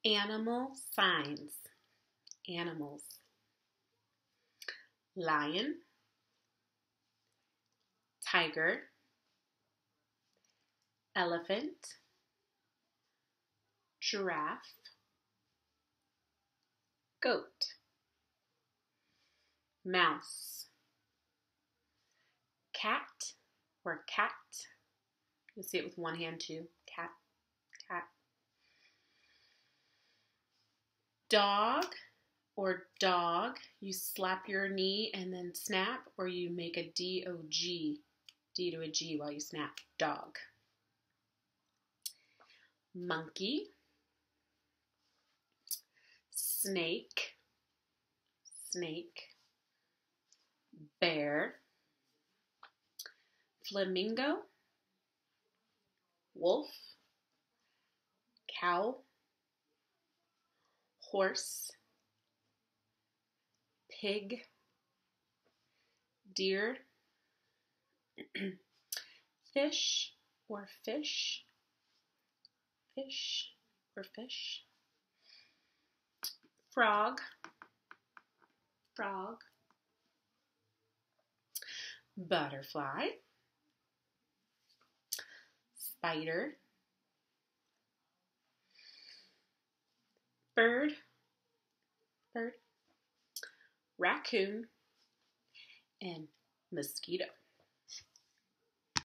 Animal signs. Animals. Lion, tiger, elephant, giraffe, goat. Mouse, cat or cat. You'll see it with one hand too. Cat, cat. Dog or dog. You slap your knee and then snap, or you make a D-O-G, D to a G while you snap. Dog. Monkey. Snake. Snake. Bear. Flamingo. Wolf. Cow. Horse. Pig. Deer. Fish or fish. Fish or fish. Frog. Frog. Butterfly. Spider. Bird. Bird. Raccoon. And mosquito.